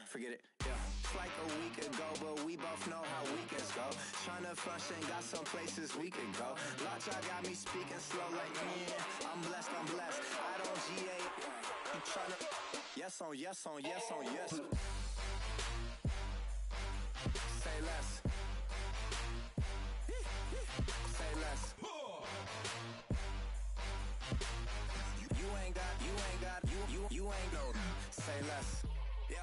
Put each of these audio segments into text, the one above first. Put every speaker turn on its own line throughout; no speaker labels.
forget it. Yeah. It's like a week ago, but we both know how weekends go. Trying to function, got some places we could go. Lot y'all got me speaking slow like, I'm blessed, I'm blessed. I don't GA. You trying to yes on yes on yes on yes. Say less. Say less. You ain't got, you ain't no. Say less. Yeah.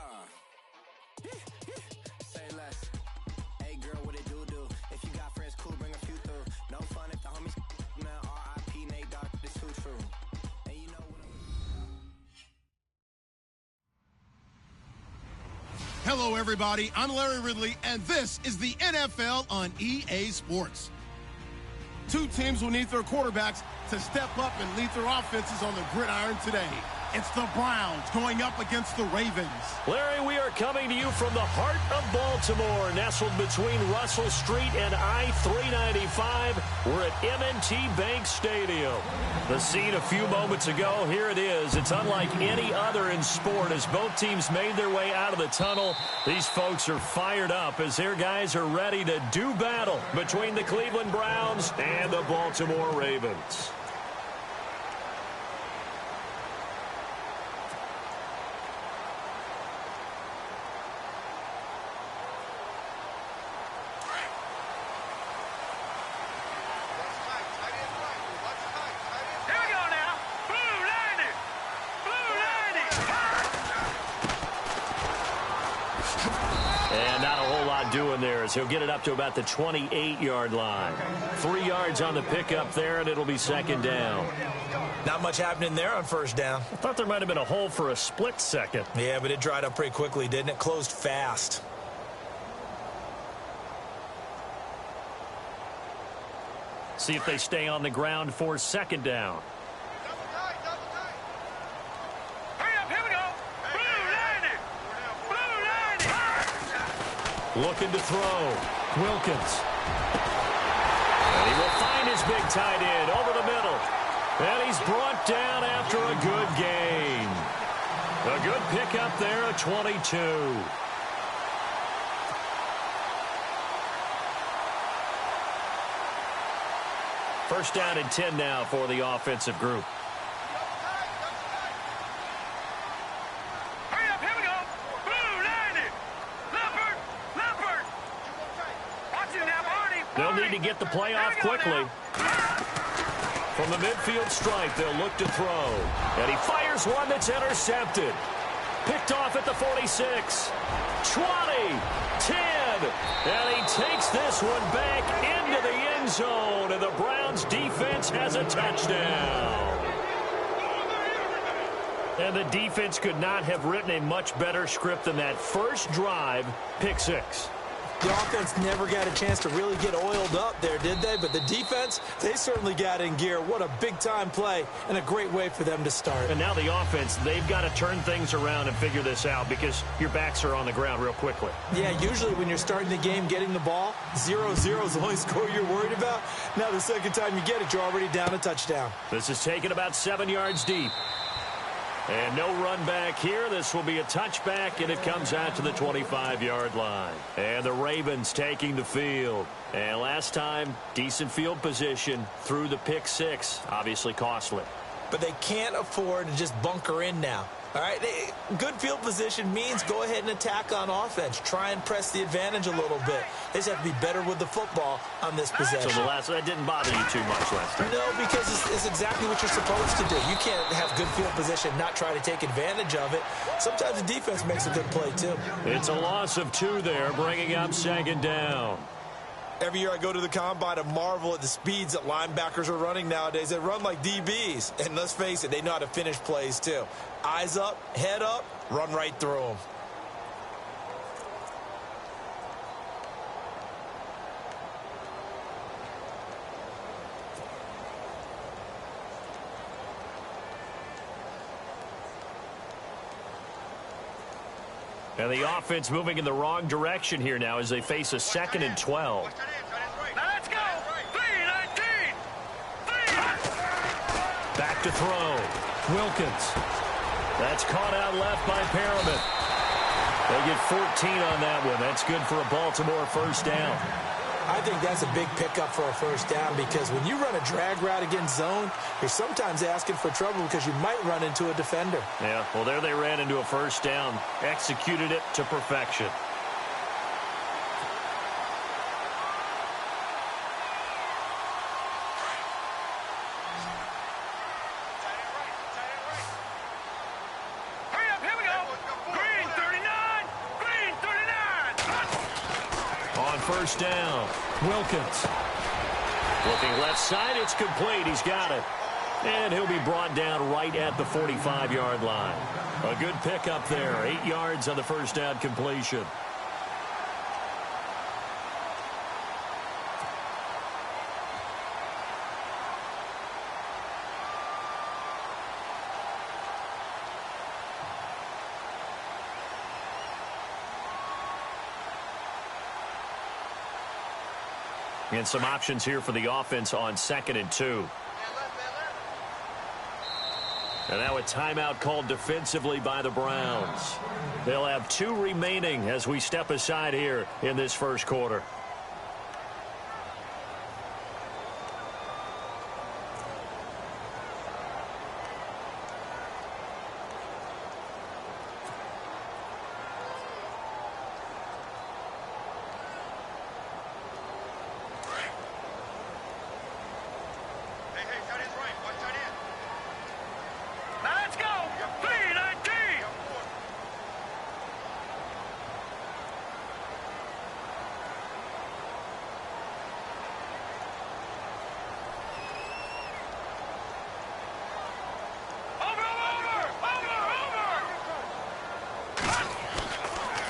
Say less. Hey girl, what it do? If you got friends, cool, bring a few through. No fun if the homies, man. R.I.P. Nate Dogg, this too true. And you know what
Hello, everybody. I'm Larry Ridley, and this is the NFL on EA Sports. Two teams will need their quarterbacks to step up and lead their offenses on the gridiron today. It's the Browns going up against the Ravens.
Larry, we are coming to you from the heart of Baltimore, nestled between Russell Street and I-395. We're at M&T Bank Stadium. The scene a few moments ago, here it is. It's unlike any other in sport as both teams made their way out of the tunnel. These folks are fired up as their guys are ready to do battle between the Cleveland Browns and the Baltimore Ravens. Doing there is he'll get it up to about the 28-yard line. 3 yards on the pickup there, and it'll be second down.
Not much happening there on first down.
I thought there might have been a hole for a split second.
Yeah, but it dried up pretty quickly, didn't it? Closed fast.
See if they stay on the ground for second down. Looking to throw. Wilkins. And he will find his big tight end over the middle. And he's brought down after a good gain. A good pickup there at 22. First down and 10 now for the offensive group. They'll need to get the play off quickly. From the midfield stripe, they'll look to throw. And he fires one that's intercepted. Picked off at the 46. 20. 10. And he takes this one back into the end zone. And the Browns defense has a touchdown. And the defense could not have written a much better script than that first drive, pick six.
The offense never got a chance to really get oiled up there, did they? But the defense, they certainly got in gear. What a big-time play and a great way for them to start.
And now the offense, they've got to turn things around and figure this out because your backs are on the ground real quickly.
Yeah, usually when you're starting the game getting the ball, 0-0 is the only score you're worried about. Now the second time you get it, you're already down a touchdown.
This is taken about 7 yards deep. And no run back here. This will be a touchback, and it comes out to the 25-yard line. And the Ravens taking the field. And last time, decent field position through the pick six. Obviously costly.
But they can't afford to just bunker in now. All right, good field position means go ahead and attack on offense. Try and press the advantage a little bit. They just have to be better with the football on this possession.
So that didn't bother you too much last time?
No, because it's exactly what you're supposed to do. You can't have good field position, not try to take advantage of it. Sometimes the defense makes a good play, too.
It's a loss of 2 there, bringing up second down.
Every year I go to the combine and marvel at the speeds that linebackers are running nowadays. They run like DBs. And let's face it, they know how to finish plays, too. Eyes up, head up, run right through them.
And the offense moving in the wrong direction here now as they face a 2nd and 12.
Now let's go. 3-19.
Back to throw. Wilkins. That's caught out left by Perriman. They get 14 on that one. That's good for a Baltimore first down.
I think that's a big pickup for a first down because when you run a drag route against zone, you're sometimes asking for trouble because you might run into a defender.
Yeah, well, there they ran into a first down. Executed it to perfection. First down, Wilkins. Looking left side, it's complete. He's got it. And he'll be brought down right at the 45-yard line. A good pickup there. 8 yards on the first down completion. And some options here for the offense on 2nd and 2. And now a timeout called defensively by the Browns. They'll have 2 remaining as we step aside here in this first quarter.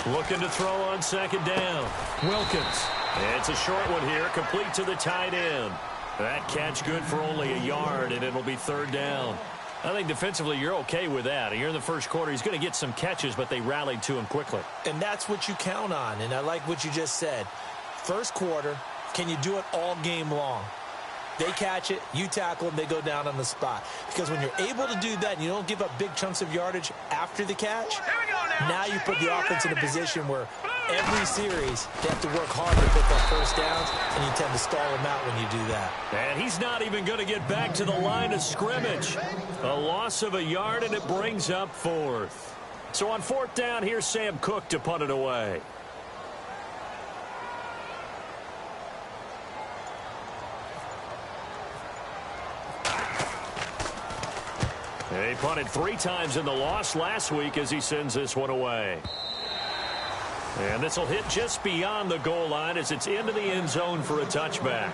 Looking to throw on 2nd down. Wilkins. It's a short one here, complete to the tight end. That catch good for only a yard, and it'll be 3rd down. I think defensively you're okay with that. You're in the first quarter. He's going to get some catches, but they rallied to him quickly.
And that's what you count on, and I like what you just said. First quarter, can you do it all game long? They catch it, you tackle them, they go down on the spot. Because when you're able to do that and you don't give up big chunks of yardage after the catch, now you put the offense in a position where every series they have to work hard to pick up first downs, and you tend to stall them out when you do that.
And he's not even going to get back to the line of scrimmage. A loss of a yard, and it brings up 4th. So on 4th down, here's Sam Cook to punt it away. He punted 3 times in the loss last week as he sends this one away. And this will hit just beyond the goal line as it's into the end zone for a touchback.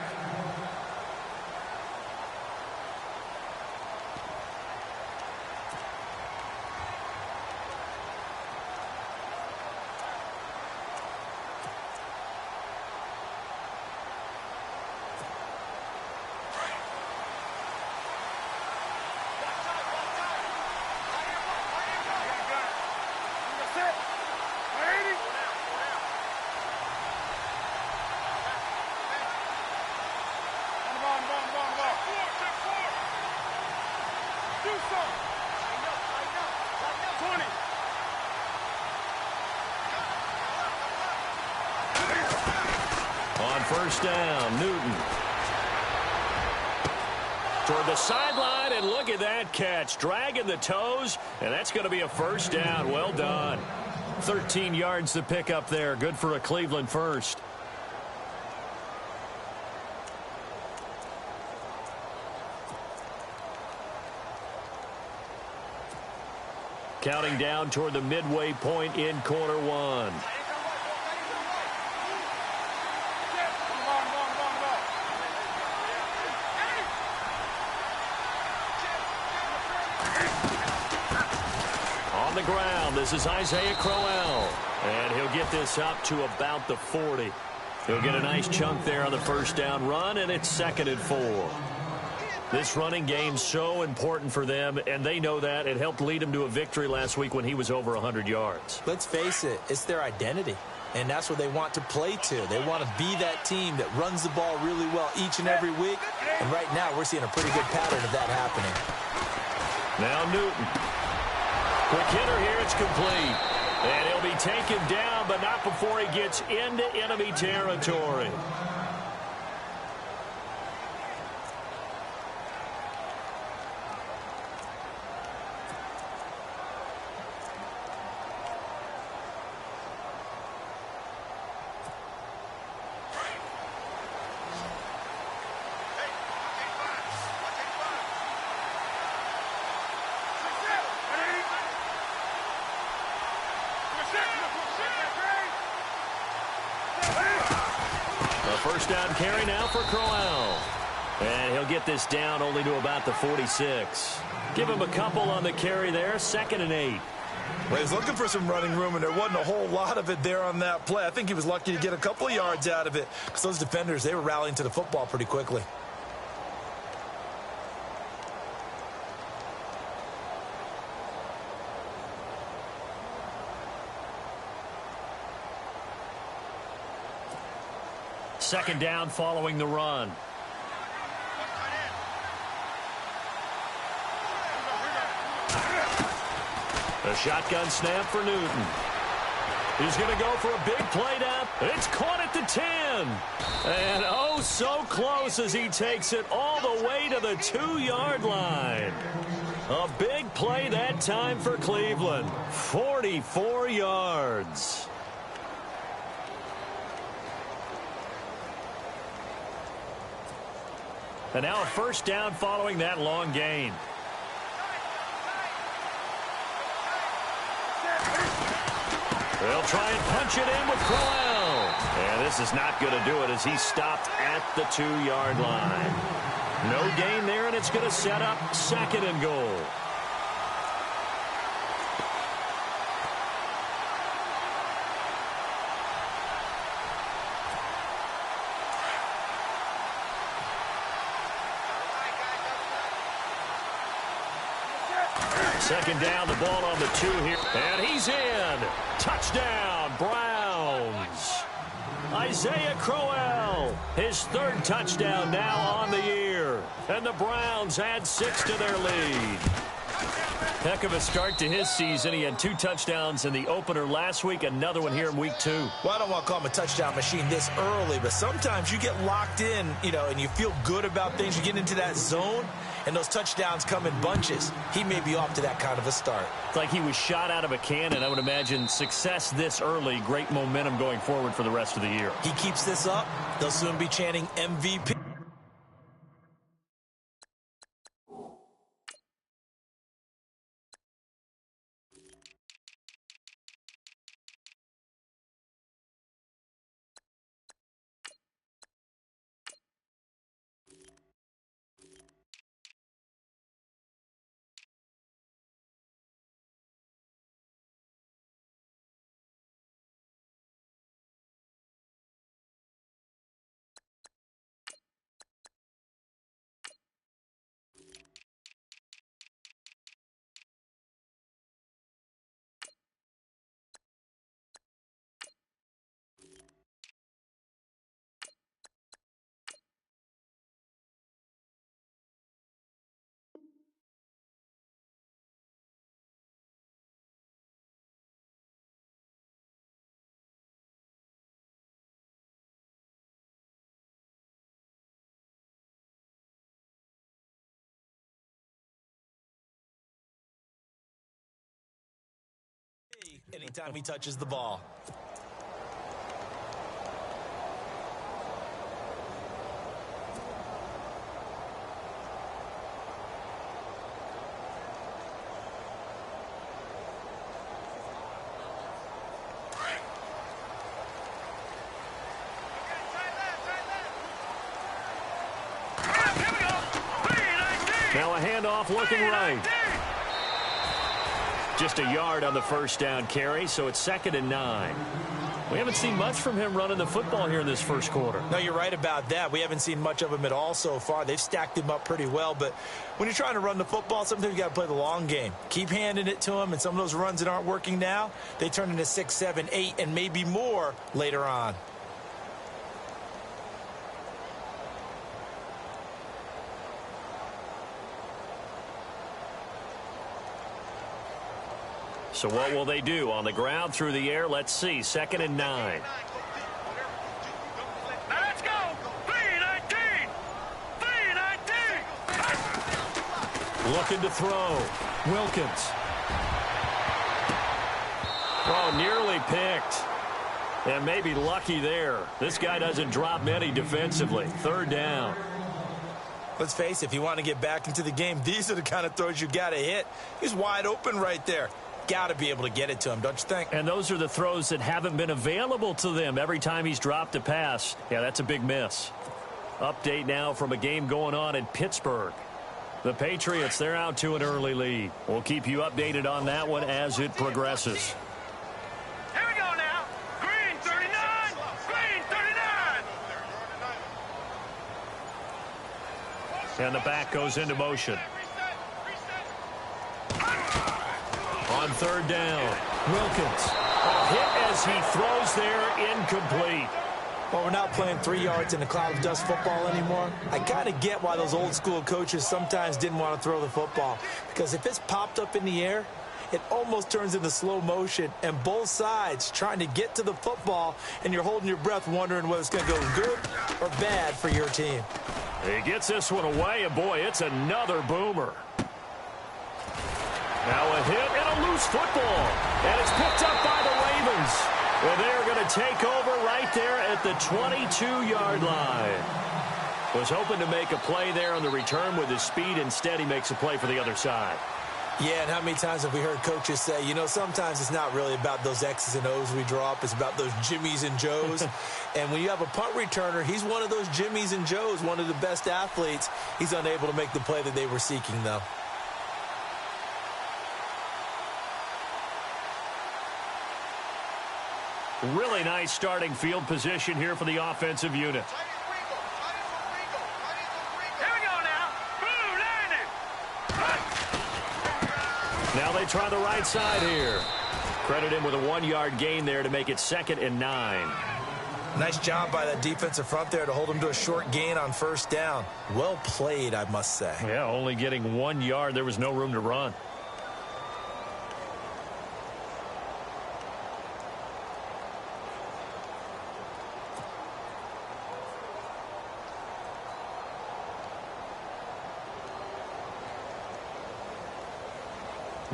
First down, Newton. Toward the sideline, and look at that catch. Dragging the toes, and that's going to be a first down. Well done. 13 yards to pick up there. Good for a Cleveland first. Counting down toward the midway point in quarter 1. On the ground, this is Isaiah Crowell. And he'll get this up to about the 40. He'll get a nice chunk there on the first down run, and it's 2nd and 4. This running game's so important for them, and they know that. It helped lead them to a victory last week when he was over 100 yards.
Let's face it, it's their identity, and that's what they want to play to. They want to be that team that runs the ball really well each and every week, and right now we're seeing a pretty good pattern of that happening.
Now Newton. Quick hitter here, it's complete. And he'll be taken down, but not before he gets into enemy territory. First down carry now for Crowell. And he'll get this down only to about the 46. Give him a couple on the carry there. 2nd and 8.
Well, he's looking for some running room, and there wasn't a whole lot of it there on that play. I think he was lucky to get a couple of yards out of it because those defenders, they were rallying to the football pretty quickly.
Second down following the run. A shotgun snap for Newton. He's going to go for a big play down. It's caught at the 10. And oh, so close as he takes it all the way to the 2-yard line. A big play that time for Cleveland. 44 yards. And now a first down following that long gain. They'll try and punch it in with Crowell. And this is not going to do it as he stopped at the 2-yard line. No gain there, and it's going to set up 2nd and goal. Second down, the ball on the 2 here. And he's in. Touchdown, Browns. Isaiah Crowell, his 3rd touchdown now on the year. And the Browns add 6 to their lead. Heck of a start to his season. He had 2 touchdowns in the opener last week, another one here in week 2.
Well, I don't want to call him a touchdown machine this early, but sometimes you get locked in, and you feel good about things. You get into that zone, and those touchdowns come in bunches. He may be off to that kind of a start.
It's like he was shot out of a cannon. I would imagine success this early, great momentum going forward for the rest of the year.
He keeps this up, they'll soon be chanting MVP. Anytime he touches the ball.
Now a handoff looking right. Just a yard on the first down carry, so it's 2nd and 9. We haven't seen much from him running the football here in this first quarter.
No, you're right about that. We haven't seen much of him at all so far. They've stacked him up pretty well, but when you're trying to run the football, sometimes you got to play the long game. Keep handing it to him, and some of those runs that aren't working now, they turn into 6, 7, 8, and maybe more later on.
So what will they do? On the ground, through the air, let's see. 2nd and 9.
Now let's go. 3-19. 3-19.
Looking to throw. Wilkins. Oh, nearly picked. And maybe lucky there. This guy doesn't drop many defensively. 3rd down.
Let's face it, if you want to get back into the game, these are the kind of throws you got to hit. He's wide open right there. Got to be able to get it to him, don't you think?
And those are the throws that haven't been available to them every time he's dropped a pass. Yeah, that's a big miss. Update now from a game going on in Pittsburgh. The Patriots, they're out to an early lead. We'll keep you updated on that one as it progresses.
Here we go now. Green 39. Green 39.
And the back goes into motion. On 3rd down, Wilkins. A hit as he throws there, incomplete.
Well, we're not playing 3 yards in a cloud of dust football anymore. I kind of get why those old school coaches sometimes didn't want to throw the football. Because if it's popped up in the air, it almost turns into slow motion, and both sides trying to get to the football, and you're holding your breath wondering whether it's going to go good or bad for your team.
He gets this one away, and boy, it's another boomer. Now a hit and a loose football, and it's picked up by the Ravens. And they're going to take over right there at the 22-yard line. Was hoping to make a play there on the return with his speed. Instead, he makes a play for the other side.
Yeah, and how many times have we heard coaches say, you know, sometimes it's not really about those X's and O's we draw up. It's about those Jimmies and Joes. And when you have a punt returner, he's one of those Jimmies and Joes, one of the best athletes. He's unable to make the play that they were seeking, though.
Really nice starting field position here for the offensive unit.
Here we go now. Blue 90.
Now they try the right side here. Credit him with a 1-yard gain there to make it 2nd and 9.
Nice job by that defensive front there to hold him to a short gain on 1st down. Well played, I must say.
Yeah, only getting 1 yard. There was no room to run.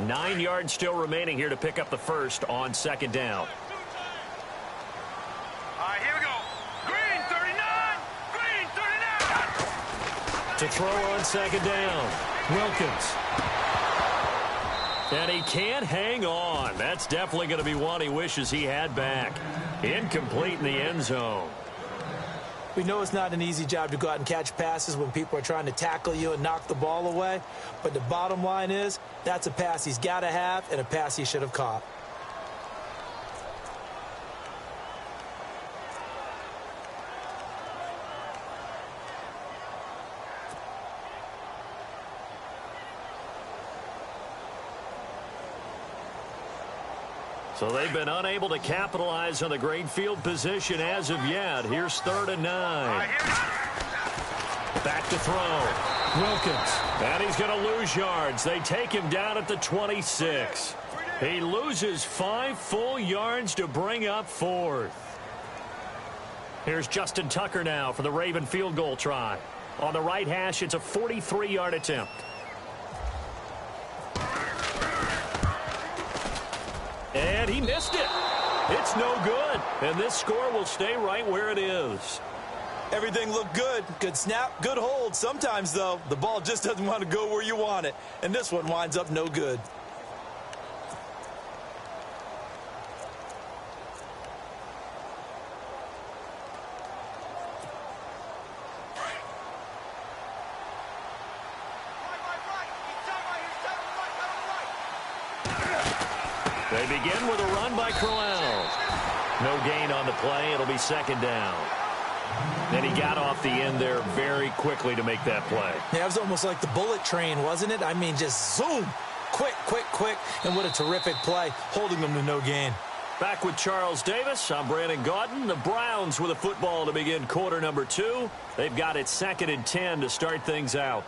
Nine yards still remaining here to pick up the first on 2nd down.
All right, here we go. Green 39. Green 39.
To throw on 2nd down, Wilkins. And he can't hang on. That's definitely going to be one he wishes he had back. Incomplete in the end zone.
We know it's not an easy job to go out and catch passes when people are trying to tackle you and knock the ball away. But the bottom line is, that's a pass he's got to have and a pass he should have caught.
So they've been unable to capitalize on the great field position as of yet. Here's 3rd and 9. Back to throw. Wilkins. And he's going to lose yards. They take him down at the 26. He loses 5 full yards to bring up 4th. Here's Justin Tucker now for the Raven field goal try. On the right hash, it's a 43-yard attempt. And he missed it. It's no good. And this score will stay right where it is.
Everything looked good. Good snap, good hold. Sometimes, though, the ball just doesn't want to go where you want it. And this one winds up no good.
They begin with a run by Crowell. No gain on the play. It'll be 2nd down. And he got off the end there very quickly to make that play.
Yeah, it was almost like the bullet train, wasn't it? I mean, just zoom. Quick, quick, quick. And what a terrific play, holding them to no gain.
Back with Charles Davis, I'm Brandon Gaudin. The Browns with a football to begin quarter number 2. They've got it 2nd and 10 to start things out.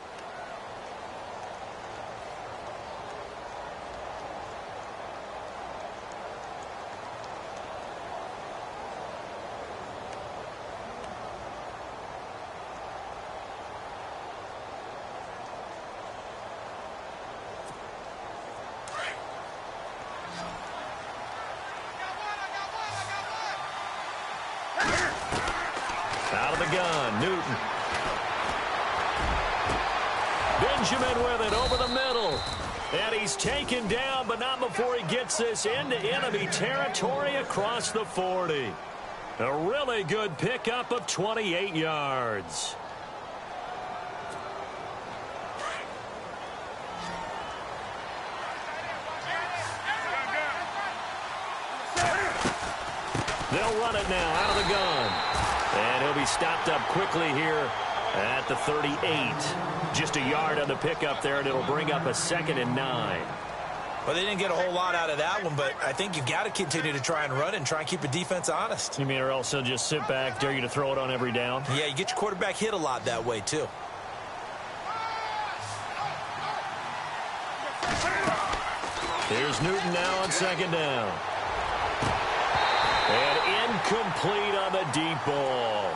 gun, Newton. Benjamin with it over the middle. And he's taken down, but not before he gets this into enemy territory across the 40. A really good pickup of 28 yards. They'll run it now out of the gun. And he'll be stopped up quickly here at the 38. Just a yard on the pickup there, and it'll bring up a 2nd and 9.
Well, they didn't get a whole lot out of that one, but I think you've got to continue to try and run and try and keep the defense honest.
You mean, or else they'll just sit back, dare you to throw it on every down?
Yeah, you get your quarterback hit a lot that way, too.
Here's Newton now on 2nd down. And incomplete on the deep ball.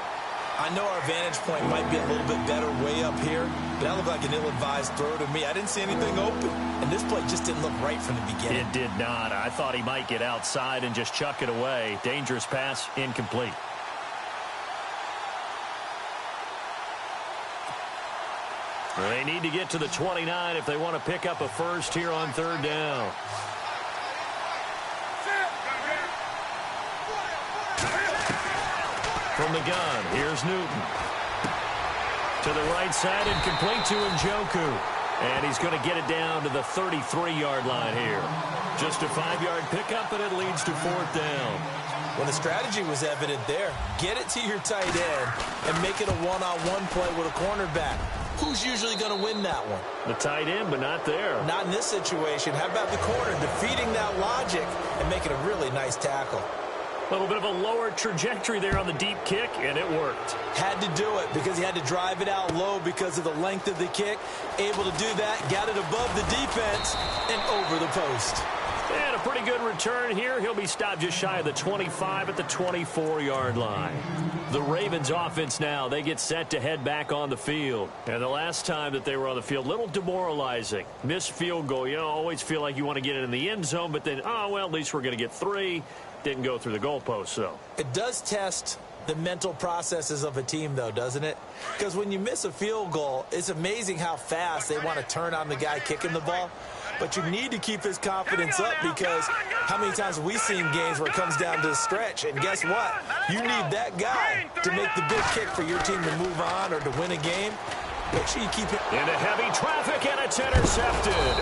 I know our vantage point might be a little bit better way up here, but that looked like an ill-advised throw to me. I didn't see anything open, and this play just didn't look right from the beginning.
It did not. I thought he might get outside and just chuck it away. Dangerous pass, incomplete. They need to get to the 29 if they want to pick up a first here on 3rd down. From the gun, here's Newton. To the right side and complete to Njoku. And he's going to get it down to the 33-yard line here. Just a 5-yard pickup, and it leads to 4th down.
Well, the strategy was evident there. Get it to your tight end and make it a one-on-one play with a cornerback. Who's usually going to win that one?
The tight end, but not there.
Not in this situation. How about the corner defeating that logic and making a really nice tackle?
A little bit of a lower trajectory there on the deep kick, and it worked.
Had to do it because he had to drive it out low because of the length of the kick. Able to do that, got it above the defense and over the post.
And a pretty good return here. He'll be stopped just shy of the 25 at the 24-yard line. The Ravens offense now, they get set to head back on the field. And the last time that they were on the field, a little demoralizing. Missed field goal. You know, always feel like you want to get it in the end zone, but then, oh, well, at least we're going to get 3. Didn't go through the goalpost, though.
It does test the mental processes of a team, though, doesn't it? Because when you miss a field goal, it's amazing how fast they want to turn on the guy kicking the ball. But you need to keep his confidence up because how many times have we seen games where it comes down to the stretch? And guess what? You need that guy to make the big kick for your team to move on or to win a game. Make sure you keep it.
Into heavy traffic, and it's intercepted.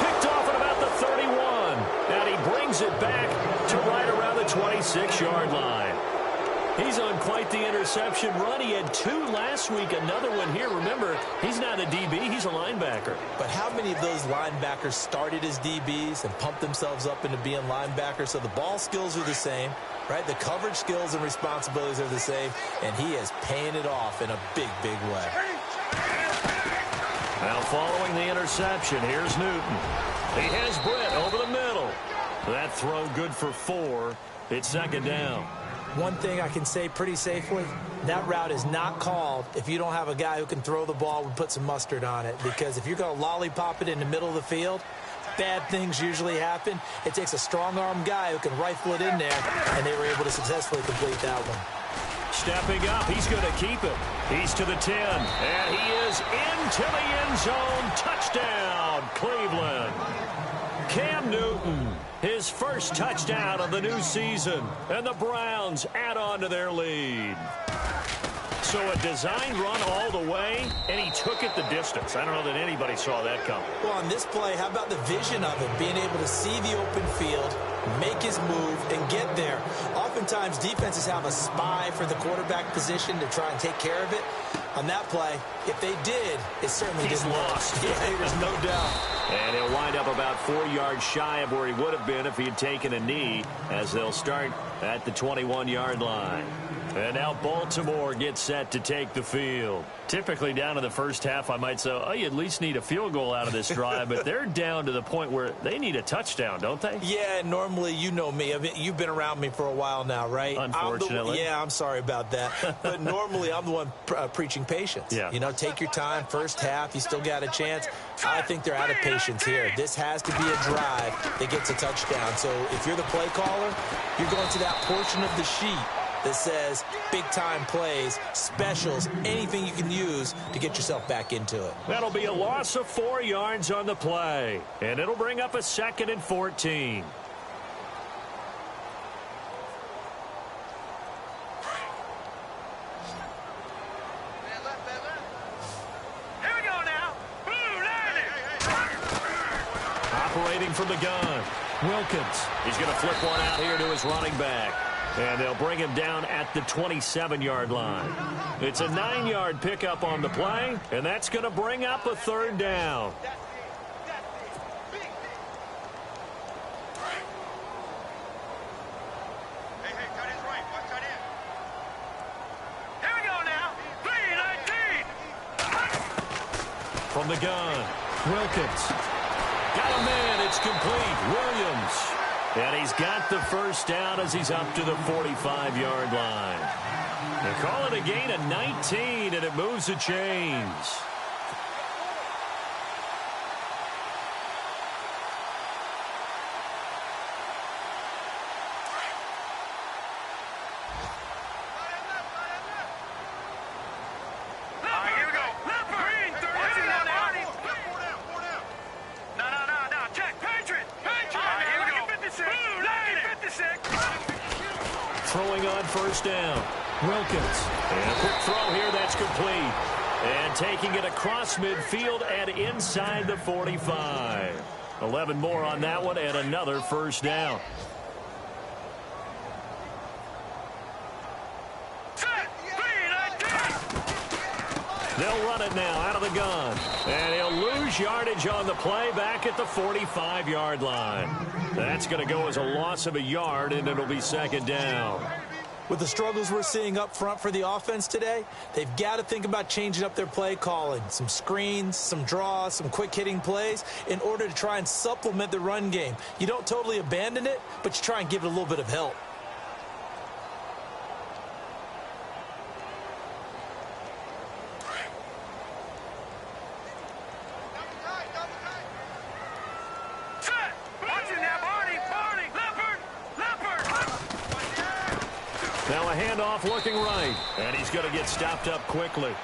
Picked off at about the 31. And he brings it back to right around the 26-yard line. He's on quite the interception run. He had 2 last week, another one here. Remember, he's not a DB, he's a linebacker.
But how many of those linebackers started as DBs and pumped themselves up into being linebackers? So the ball skills are the same, right? The coverage skills and responsibilities are the same, and he is paying it off in a big, big way.
Now following the interception, here's Newton. He has Britt over the middle. That throw good for 4. It's 2nd down.
One thing I can say pretty safely, that route is not called if you don't have a guy who can throw the ball and put some mustard on it. Because if you're going to lollipop it in the middle of the field, bad things usually happen. It takes a strong-arm guy who can rifle it in there, and they were able to successfully complete that one.
Stepping up, he's going to keep it. He's to the 10, and he is into the end zone. Touchdown, Cleveland. Cam Newton, his first touchdown of the new season, and the Browns add on to their lead. So a designed run all the way, and he took it the distance. I don't know that anybody saw that coming.
Well, on this play, how about the vision of it? Being able to see the open field, make his move, and get there. Oftentimes, defenses have a spy for the quarterback position to try and take care of it. On that play, if they did, it certainly
He's
didn't
lost.
Yeah, there's no doubt.
And he'll wind up about 4 yards shy of where he would have been if he had taken a knee, as they'll start at the 21-yard line. And now Baltimore gets set to take the field. Typically down in the first half, I might say, oh, you at least need a field goal out of this drive. But they're down to the point where they need a touchdown, don't they?
Yeah, normally, you know me. You've been around me for a while now, right?
Unfortunately.
I'm sorry about that. But normally, I'm the one preaching patience.
Yeah.
You know, take your time. First half, you still got a chance. I think they're out of patience here. This has to be a drive that gets a touchdown. So if you're the play caller, you're going to that portion of the sheet that says big-time plays, specials, anything you can use to get yourself back into it.
That'll be a loss of 4 yards on the play, and it'll bring up a 2nd and 14. Operating from the gun, Wilkins. He's going to flip one out here to his running back. And they'll bring him down at the 27-yard line. It's a 9-yard pickup on the play, and that's going to bring up a 3rd down. From the gun, Wilkins. Got a man, it's complete. Williams. And he's got the 1st down as he's up to the 45-yard line. They call it a gain of 19, and it moves the chains. Throwing on 1st down. Wilkins. And a quick throw here that's complete. And taking it across midfield and inside the 45. 11 more on that one and another 1st down. They'll run it now out of the gun. And he'll lose yardage on the play back at the 45-yard line. That's going to go as a loss of a yard, and it'll be 2nd down.
With the struggles we're seeing up front for the offense today, they've got to think about changing up their play calling. Some screens, some draws, some quick-hitting plays in order to try and supplement the run game. You don't totally abandon it, but you try and give it a little bit of help.
Now a handoff looking right, and he's going to get stopped up quickly.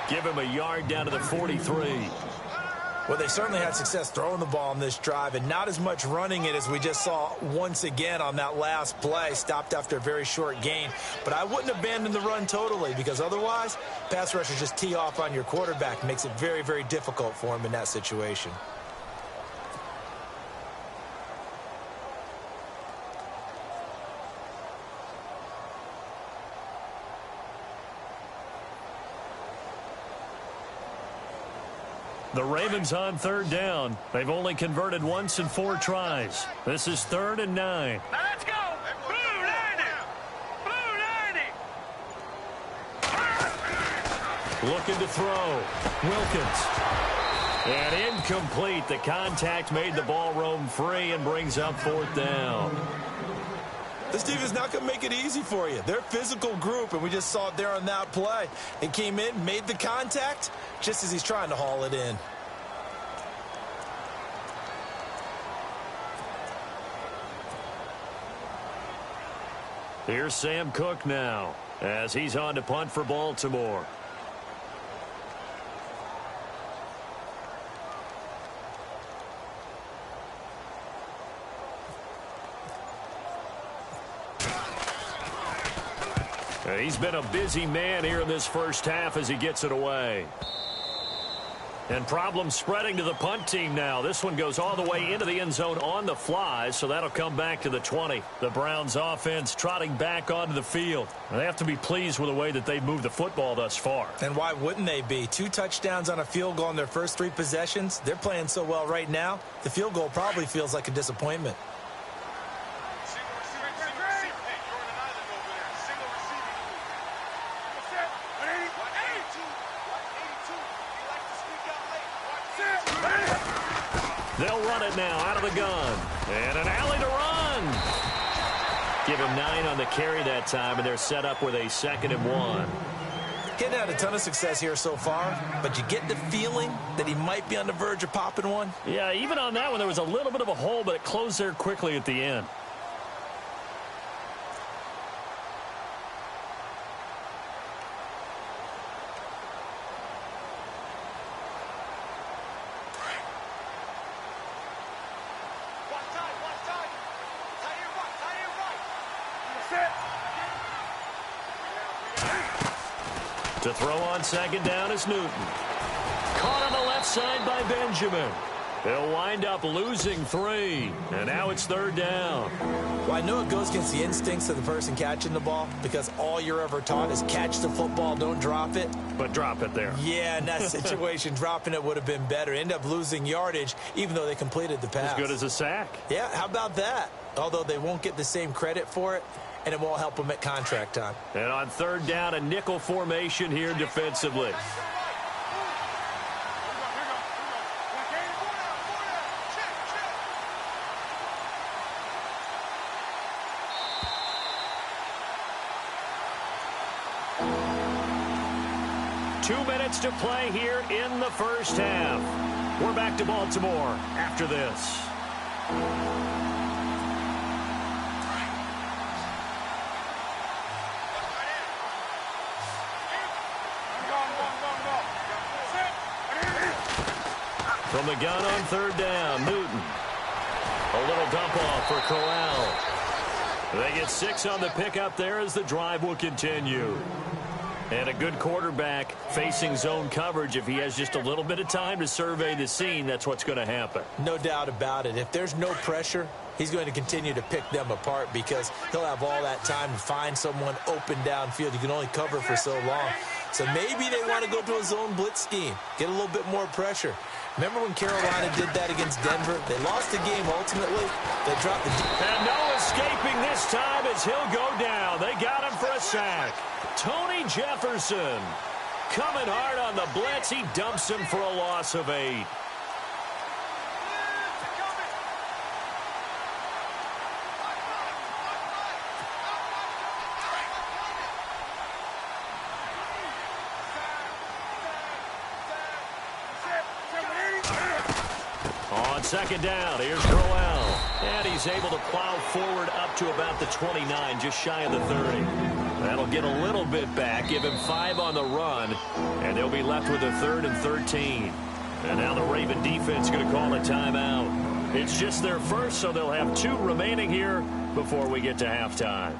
Give him a yard down to the 43.
Well, they certainly had success throwing the ball on this drive and not as much running it as we just saw once again on that last play. Stopped after a very short gain. But I wouldn't abandon the run totally because otherwise, pass rushers just tee off on your quarterback. Makes it very, very difficult for him in that situation.
The Ravens on 3rd down. They've only converted once in 4 tries. This is 3rd and 9.
Now let's go. Blue 90. Blue 90.
Looking to throw. Wilkins. And incomplete. The contact made the ball roam free and brings up 4th down.
This defense is not going to make it easy for you. They're a physical group, and we just saw it there on that play. It came in, made the contact, just as he's trying to haul it in.
Here's Sam Cook now, as he's on to punt for Baltimore. He's been a busy man here in this 1st half as he gets it away. And problems spreading to the punt team now. This one goes all the way into the end zone on the fly, so that'll come back to the 20. The Browns offense trotting back onto the field. They have to be pleased with the way that they've moved the football thus far.
And why wouldn't they be? 2 touchdowns on a field goal in their first 3 possessions. They're playing so well right now, the field goal probably feels like a disappointment.
They'll run it now out of the gun. And an alley to run. Give him 9 on the carry that time, and they're set up with a 2nd and 1.
Getting had a ton of success here so far, but you get the feeling that he might be on the verge of popping one.
Yeah, even on that one, there was a little bit of a hole, but it closed there quickly at the end. To throw on second down is Newton. Caught on the left side by Benjamin. He'll wind up losing 3. And now it's third down.
Well, I know it goes against the instincts of the person catching the ball because all you're ever taught is catch the football, don't drop it.
But drop it there.
Yeah, in that situation, dropping it would have been better. End up losing yardage, even though they completed the pass.
As good as a sack.
Yeah, how about that? Although they won't get the same credit for it, and it won't help them at contract time.
And on third down, a nickel formation here defensively. To play here in the first half. We're back to Baltimore after this. From the gun on third down, Newton. A little dump off for Corral. They get 6 on the pickup there as the drive will continue. And a good quarterback facing zone coverage. If he has just a little bit of time to survey the scene, that's what's going to happen.
No doubt about it. If there's no pressure, he's going to continue to pick them apart because he'll have all that time to find someone open downfield. You can only cover for so long. So maybe they want to go to a zone blitz scheme, get a little bit more pressure. Remember when Carolina did that against Denver? They lost the game ultimately. They dropped the...
And no escaping this time as he'll go down. They got him for a sack. Tony Jefferson coming hard on the blitz. He dumps him for a loss of 8. On second down, here's Crowell. And he's able to plow forward up to about the 29, just shy of the 30. That'll get a little bit back, give him 5 on the run, and they'll be left with a 3rd and 13. And now the Raven defense going to call a timeout. It's just their first, so they'll have 2 remaining here before we get to halftime.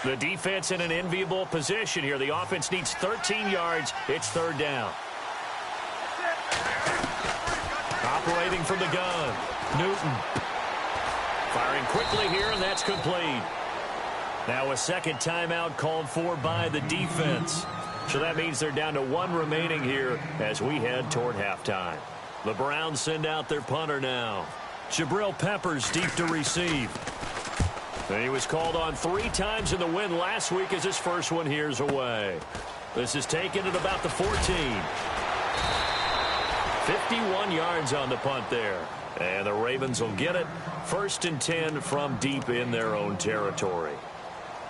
The defense in an enviable position here. The offense needs 13 yards. It's third down. Operating from the gun, Newton. Firing quickly here, and that's complete. Now a second timeout called for by the defense. So that means they're down to 1 remaining here as we head toward halftime. The Browns send out their punter now. Jabril Peppers deep to receive. And he was called on 3 times in the win last week as his first one here's away. This is taken at about the 14. 51 yards on the punt there. And the Ravens will get it. 1st and 10 from deep in their own territory.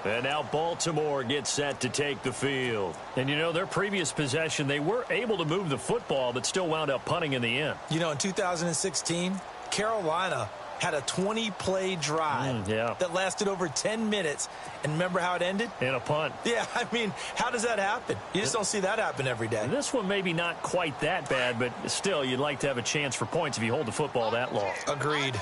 And now Baltimore gets set to take the field. And, you know, their previous possession, they were able to move the football but still wound up punting in the end.
You know, in 2016, Carolina had a 20-play drive that lasted over 10 minutes. And remember how it ended?
In a punt.
Yeah, I mean, how does that happen? You just don't see that happen every day.
This one maybe not quite that bad, but still, you'd like to have a chance for points if you hold the football that long.
Agreed.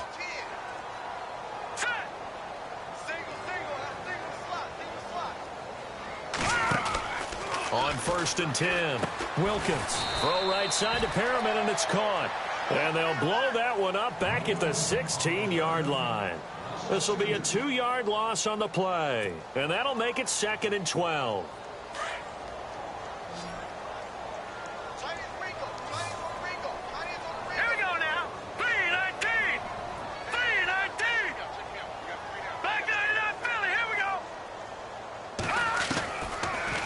On 1st and 10, Wilkins. Throw right side to Perriman, and it's caught. And they'll blow that one up back at the 16-yard line. This will be a 2-yard loss on the play. And that'll make it 2nd and 12.
Here we go now. 3-19. 3-19. Back 99 Philly. Here we go.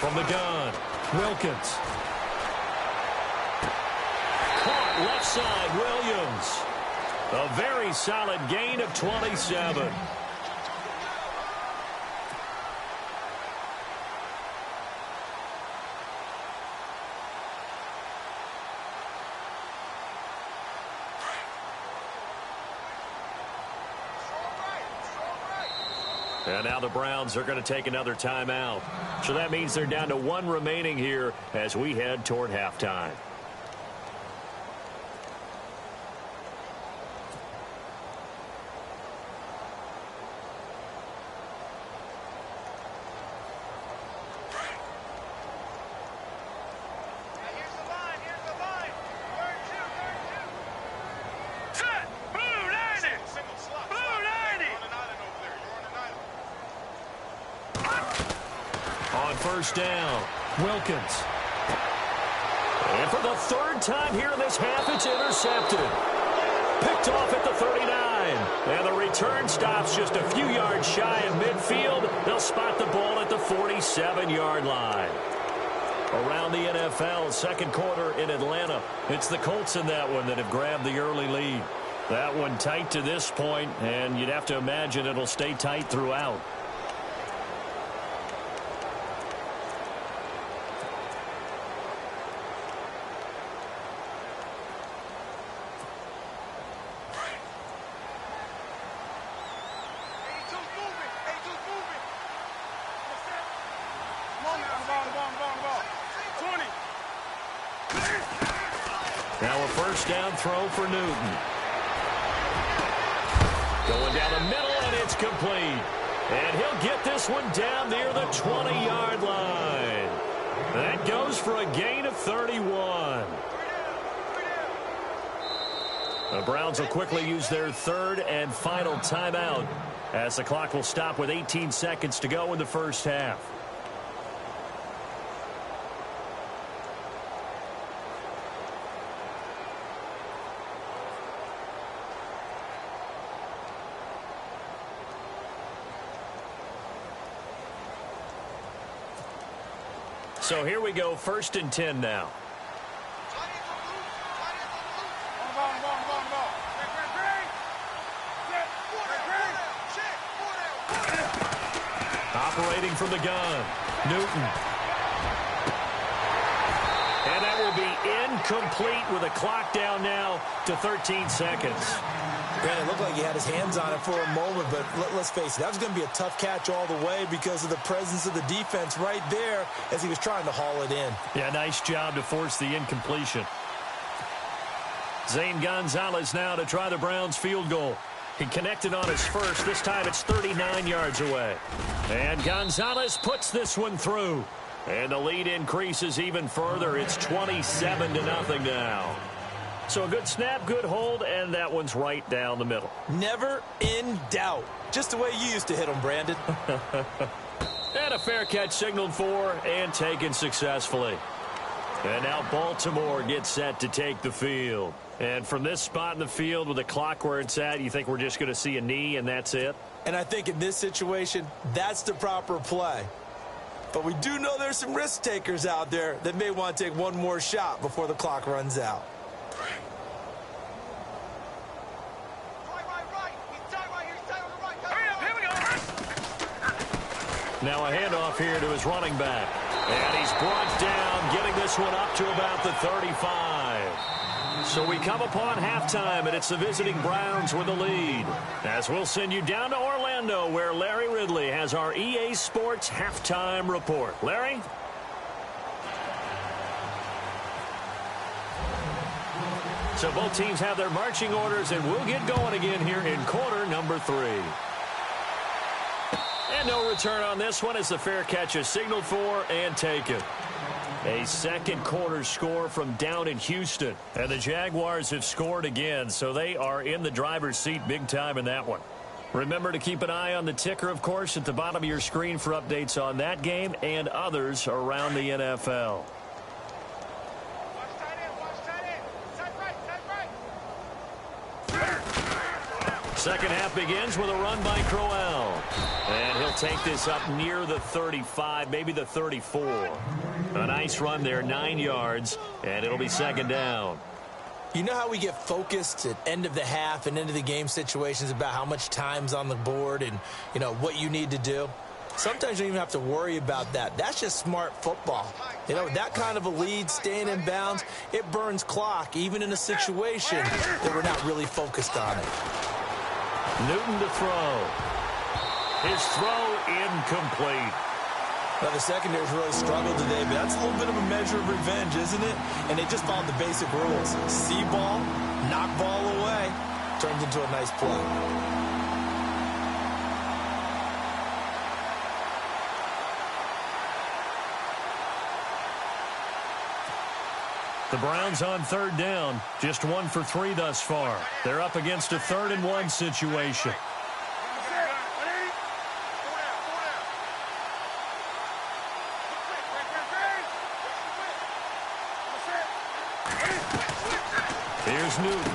From the gun, Wilkins. Caught left side, Williams. A very solid gain of 27. And now the Browns are going to take another timeout. So that means they're down to 1 remaining here as we head toward halftime. First down, Wilkins. And for the 3rd time here in this half, it's intercepted. Picked off at the 39. And the return stops just a few yards shy of midfield. They'll spot the ball at the 47-yard line. Around the NFL, second quarter in Atlanta. It's the Colts in that one that have grabbed the early lead. That one tight to this point, and you'd have to imagine it'll stay tight throughout. Now a first down throw for Newton. Going down the middle, and it's complete. And he'll get this one down near the 20-yard line. That goes for a gain of 31. The Browns will quickly use their 3rd and final timeout as the clock will stop with 18 seconds to go in the first half. So here we go, 1st and 10 now. Operating from the gun, Newton. And that will be incomplete with a clock down now to 13 seconds.
Brandon, it looked like he had his hands on it for a moment, but let's face it, that was going to be a tough catch all the way because of the presence of the defense right there as he was trying to haul it in.
Yeah, nice job to force the incompletion. Zane Gonzalez now to try the Browns field goal. He connected on his first. This time it's 39 yards away. And Gonzalez puts this one through. And the lead increases even further. It's 27-0 now. So a good snap, good hold, and that one's right down the middle.
Never in doubt. Just the way you used to hit them, Brandon.
And a fair catch signaled for and taken successfully. And now Baltimore gets set to take the field. And from this spot in the field with the clock where it's at, you think we're just going to see a knee and that's it?
And I think in this situation, that's the proper play. But we do know there's some risk takers out there that may want to take one more shot before the clock runs out.
Now a handoff here to his running back. And he's brought down, getting this one up to about the 35. So we come upon halftime, and it's the visiting Browns with the lead. As we'll send you down to Orlando, where Larry Ridley has our EA Sports halftime report. Larry? So both teams have their marching orders, and we'll get going again here in quarter number 3. And no return on this one as the fair catch is signaled for and taken. A second quarter score from down in Houston. And the Jaguars have scored again, so they are in the driver's seat big time in that one. Remember to keep an eye on the ticker, of course, at the bottom of your screen for updates on that game and others around the NFL. Second half begins with a run by Crowell. And he'll take this up near the 35, maybe the 34. A nice run there, 9 yards, and it'll be second down.
You know how we get focused at end of the half and into the game situations about how much time's on the board and, you know, what you need to do? Sometimes you don't even have to worry about that. That's just smart football. You know, that kind of a lead, staying in bounds, it burns clock, even in a situation that we're not really focused on it.
Newton to throw. His throw incomplete.
Now, the secondary's really struggled today, but that's a little bit of a measure of revenge, isn't it? And they just followed the basic rules. See ball, knock ball away, turns into a nice play.
The Browns on third down, just 1 for 3 thus far. They're up against a 3rd and 1 situation. Here's Newton.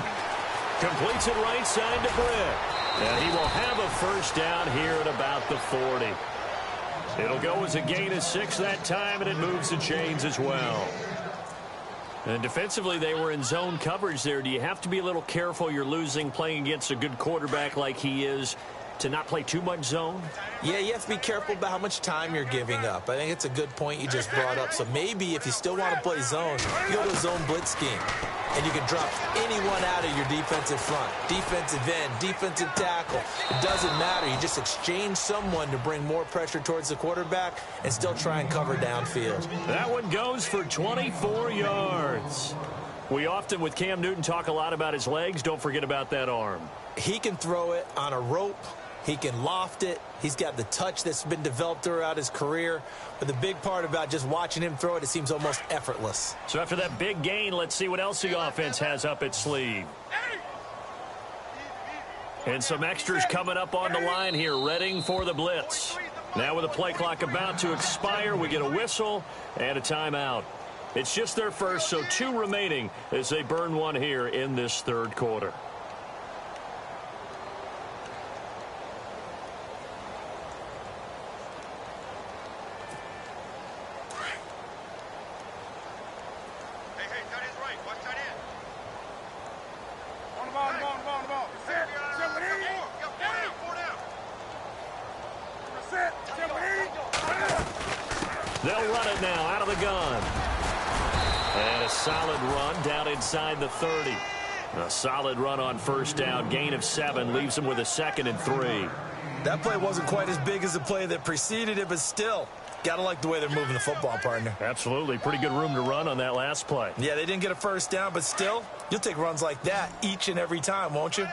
Completes it right side to Britt. And he will have a first down here at about the 40. It'll go as a gain of 6 that time, and it moves the chains as well. And defensively, they were in zone coverage there. Do you have to be a little careful? You're losing playing against a good quarterback like he is to not play too much zone?
Yeah, you have to be careful about how much time you're giving up. I think it's a good point you just brought up. So maybe if you still want to play zone, you go to a zone blitz scheme. And you can drop anyone out of your defensive front. Defensive end, defensive tackle. It doesn't matter. You just exchange someone to bring more pressure towards the quarterback and still try and cover downfield.
That one goes for 24 yards. We often, with Cam Newton, talk a lot about his legs. Don't forget about that arm.
He can throw it on a rope. He can loft it. He's got the touch that's been developed throughout his career. But the big part about just watching him throw it, it seems almost effortless.
So after that big gain, let's see what else the offense has up its sleeve. And some extras coming up on the line here, readying for the blitz. Now with the play clock about to expire, we get a whistle and a timeout. It's just their first, so 2 remaining as they burn one here in this 3rd quarter. They'll run it now out of the gun. And a solid run down inside the 30. A solid run on first down. Gain of 7 leaves them with a 2nd and 3.
That play wasn't quite as big as the play that preceded it, but still, got to like the way they're moving the football, partner.
Absolutely. Pretty good room to run on that last play.
Yeah, they didn't get a first down, but still, you'll take runs like that each and every time, won't you?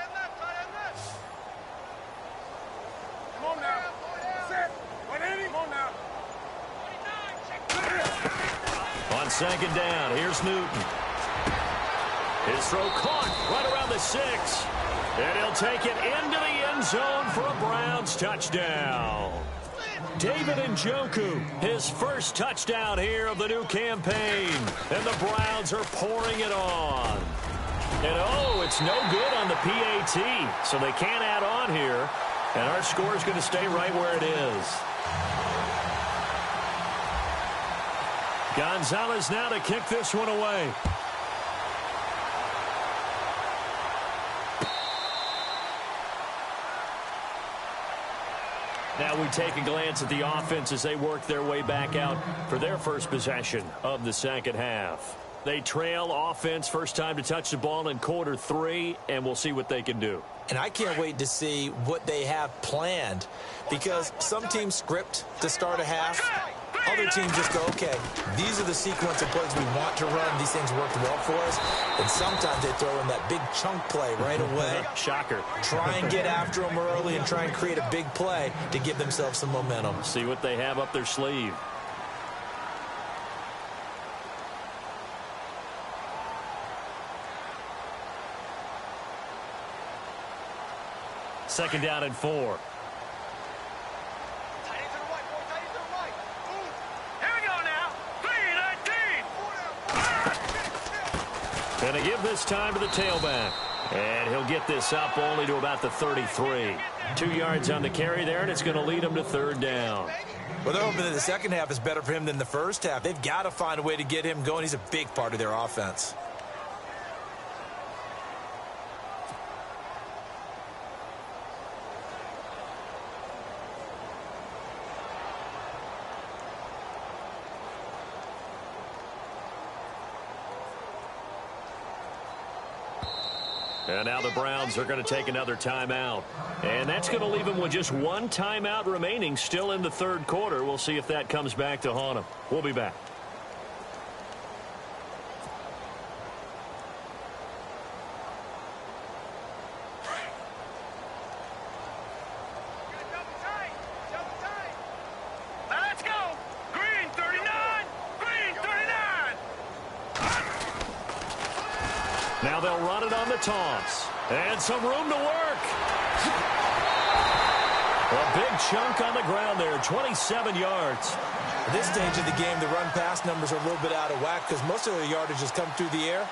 On 2nd down, here's Newton. His throw caught right around the 6. And he'll take it into the end zone for a Browns touchdown. David Njoku, his first touchdown here of the new campaign. And the Browns are pouring it on. And oh, it's no good on the PAT. So they can't add on here. And our score is going to stay right where it is. Gonzalez now to kick this one away. Now we take a glance at the offense as they work their way back out for their first possession of the 2nd half. They trail offense first time to touch the ball in quarter 3, and we'll see what they can do.
And I can't wait to see what they have planned, because some teams script to start a half. Other teams just go, okay, these are the sequence of plays we want to run. These things worked well for us. And sometimes they throw in that big chunk play right away.
Shocker.
Try and get after them early and try and create a big play to give themselves some momentum.
See what they have up their sleeve. Second down and 4. Going to give this time to the tailback. And he'll get this up only to about the 33. 2 yards on the carry there, and it's going to lead him to 3rd down.
Well, they're hoping that the second half is better for him than the first half. They've got to find a way to get him going. He's a big part of their offense.
And now the Browns are going to take another timeout. And that's going to leave them with just one timeout remaining still in the third quarter. We'll see if that comes back to haunt them. We'll be back.
Let's go. Green 39. Green 39.
Now they'll run it on the toss. And some room to work. A big chunk on the ground there, 27 yards.
At this stage of the game, the run-pass numbers are a little bit out of whack because most of the yardage has come through the air.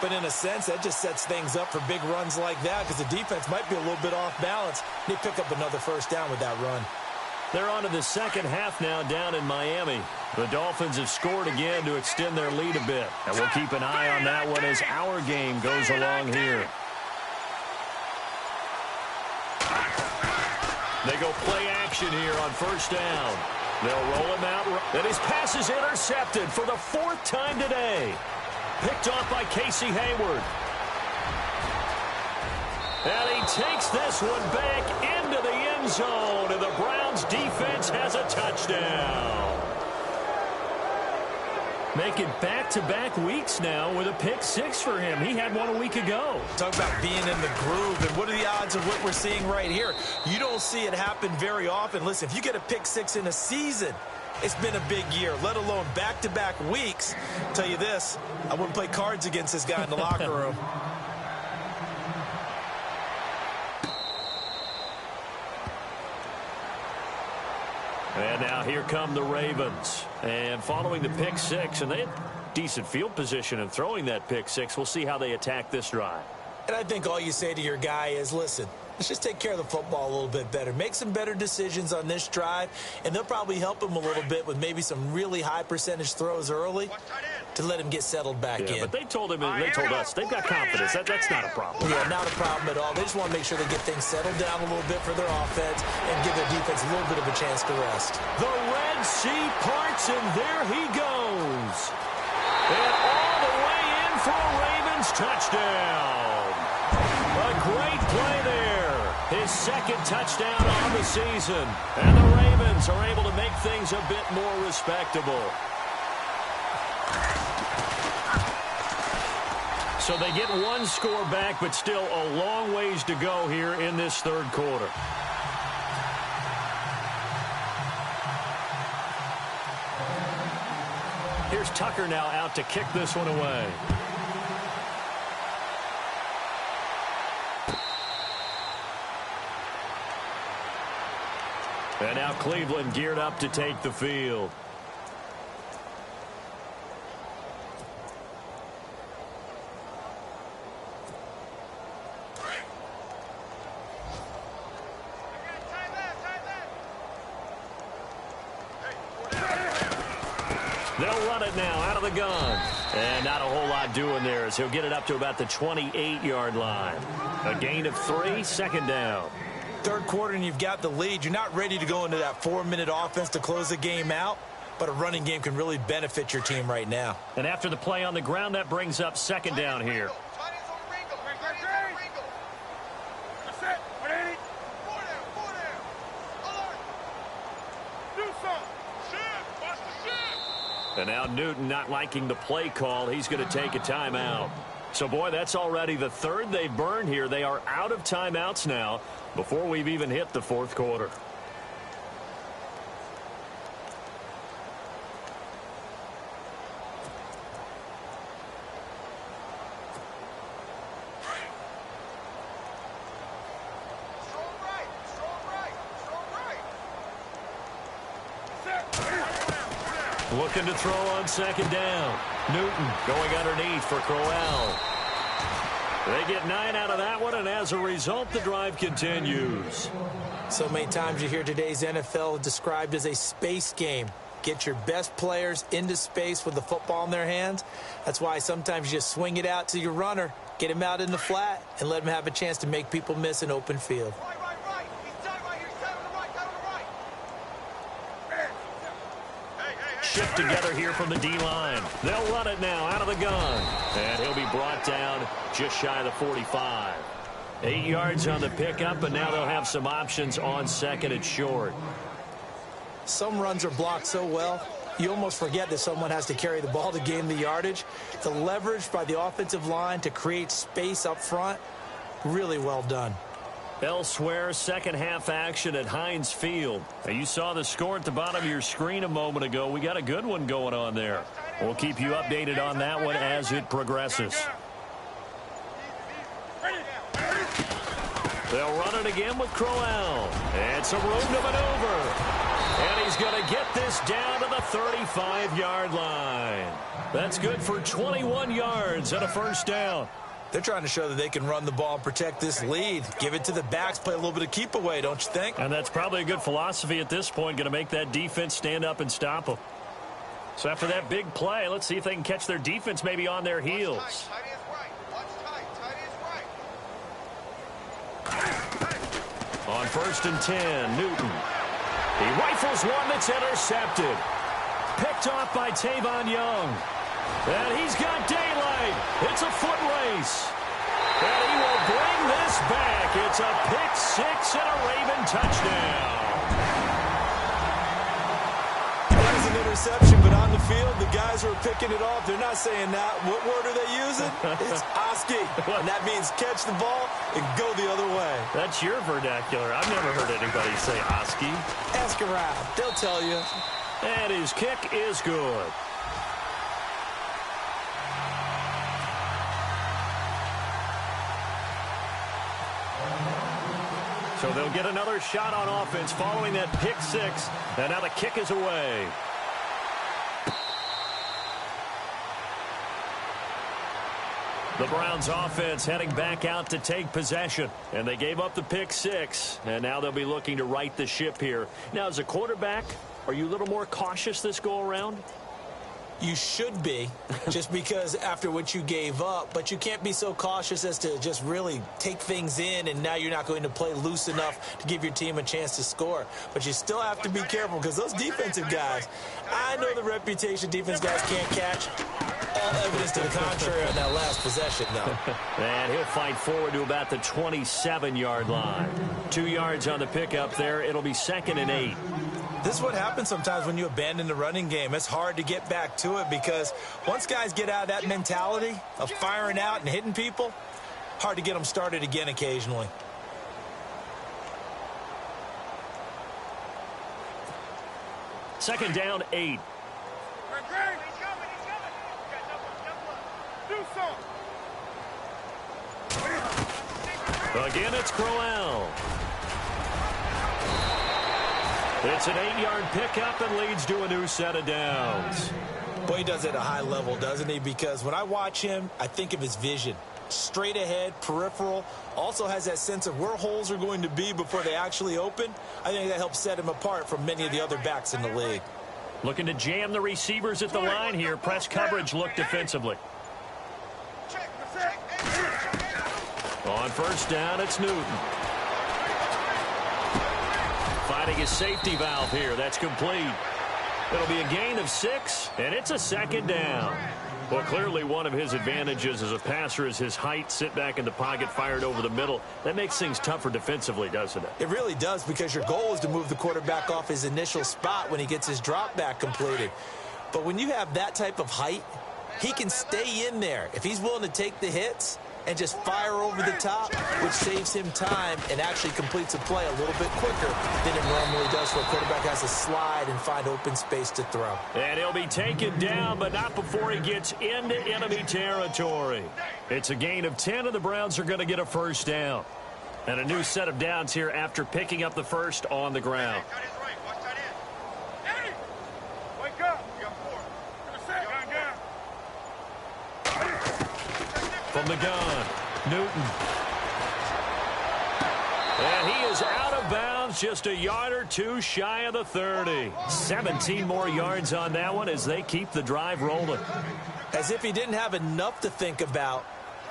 But in a sense, that just sets things up for big runs like that because the defense might be a little bit off balance. They pick up another first down with that run.
They're on to the second half now down in Miami. The Dolphins have scored again to extend their lead a bit. And we'll keep an eye on that one as our game goes along here. They go play action here on first down. They'll roll him out. And his pass is intercepted for the fourth time today. Picked off by Casey Hayward. And he takes this one back into the end zone. And the Browns defense has a touchdown. Making back-to-back weeks now with a pick six for him. He had one a week ago.
Talk about being in the groove, and what are the odds of what we're seeing right here? You don't see it happen very often. Listen, if you get a pick six in a season, it's been a big year, let alone back-to-back weeks. I'll tell you this, I wouldn't play cards against this guy in the locker room.
And now here come the Ravens. And following the pick six, and they had decent field position in throwing that pick six. We'll see how they attack this drive.
And I think all you say to your guy is, listen, let's just take care of the football a little bit better. Make some better decisions on this drive, and they'll probably help him a little bit with maybe some really high percentage throws early to let him get settled back in.
But they told him, they told us, they've got confidence. That's not a problem.
Yeah, not a problem at all. They just want to make sure they get things settled down a little bit for their offense and give their defense a little bit of a chance to rest.
The Red Sea parts, and there he goes. And all the way in for a Ravens touchdown. A great play there. His second touchdown on the season. And the Ravens are able to make things a bit more respectable. So they get one score back, but still a long ways to go here in this third quarter. Here's Tucker now out to kick this one away. And now Cleveland geared up to take the field. They'll run it now out of the gun. And not a whole lot doing there as he'll get it up to about the 28-yard line. A gain of 3, second down.
Third quarter and you've got the lead. You're not ready to go into that 4-minute offense to close the game out, but a running game can really benefit your team right now.
And after the play on the ground, that brings up second down here. And now Newton not liking the play call. He's going to take a timeout. So, boy, that's already the third they've burned here. They are out of timeouts now before we've even hit the fourth quarter. Looking to throw on second down. Newton going underneath for Crowell. They get 9 out of that one, and as a result, the drive continues.
So many times you hear today's NFL described as a space game. Get your best players into space with the football in their hands. That's why sometimes you just swing it out to your runner, get him out in the flat, and let him have a chance to make people miss an open field.
shift together here from the D-line. They'll run it now out of the gun. And he'll be brought down just shy of the 45. 8 yards on the pickup, and now they'll have some options on second and short.
Some runs are blocked so well, you almost forget that someone has to carry the ball to gain the yardage. The leverage by the offensive line to create space up front, really well done.
Elsewhere, second half action at Heinz Field. Now, you saw the score at the bottom of your screen a moment ago. We got a good one going on there. We'll keep you updated on that one as it progresses. They'll run it again with Crowell. And some room to maneuver. And he's going to get this down to the 35-yard line. That's good for 21 yards and a first down.
They're trying to show that they can run the ball and protect this lead. Give it to the backs, play a little bit of keep away, don't you think?
And that's probably a good philosophy at this point, going to make that defense stand up and stop them. So after that big play, let's see if they can catch their defense maybe on their heels. On 1st and 10, Newton. He rifles one that's intercepted. Picked off by Tavon Young. And he's got daylight. It's a foot race. And he will bring this back. It's a pick six and a Raven touchdown.
That is an interception, but on the field, the guys who are picking it off, they're not saying that. What word are they using? It's Oski. And that means catch the ball and go the other way.
That's your vernacular. I've never heard anybody say Oski.
Ask around. They'll tell you.
And his kick is good. So they'll get another shot on offense following that pick six. And now the kick is away. The Browns offense heading back out to take possession. And they gave up the pick six. And now they'll be looking to right the ship here. Now, as a quarterback, are you a little more cautious this go-around?
You should be, just because after what you gave up, but you can't be so cautious as to just really take things in, and now you're not going to play loose enough to give your team a chance to score. But you still have to be careful, because those defensive guys, I know the reputation defense guys can't catch. All evidence to the contrary on that last possession, though.
And he'll fight forward to about the 27-yard line. 2 yards on the pickup there. It'll be 2nd and 8.
This is what happens sometimes when you abandon the running game. It's hard to get back to it because once guys get out of that mentality of firing out and hitting people, hard to get them started again occasionally.
Second down, 8. Again, it's Crowell. It's an 8-yard pickup and leads to a new set of downs.
Boy, he does it at a high level, doesn't he? Because when I watch him, I think of his vision. Straight ahead, peripheral, also has that sense of where holes are going to be before they actually open. I think that helps set him apart from many of the other backs in the league.
Looking to jam the receivers at the line here. Press coverage look defensively. On first down, it's Newton. Finding his safety valve here. That's complete. It'll be a gain of 6, and it's a second down. Well, clearly one of his advantages as a passer is his height. Sit back in the pocket, fired over the middle. That makes things tougher defensively, doesn't it?
It really does, because your goal is to move the quarterback off his initial spot when he gets his drop back completed. But when you have that type of height, he can stay in there. If he's willing to take the hits and just fire over the top, which saves him time and actually completes a play a little bit quicker than it normally does, where a quarterback has to slide and find open space to throw.
And he'll be taken down, but not before he gets into enemy territory. It's a gain of 10, and the Browns are going to get a first down. And a new set of downs here after picking up the first on the ground. From the gun, Newton. And he is out of bounds, just a yard or two shy of the 30. 17 more yards on that one as they keep the drive rolling.
As if he didn't have enough to think about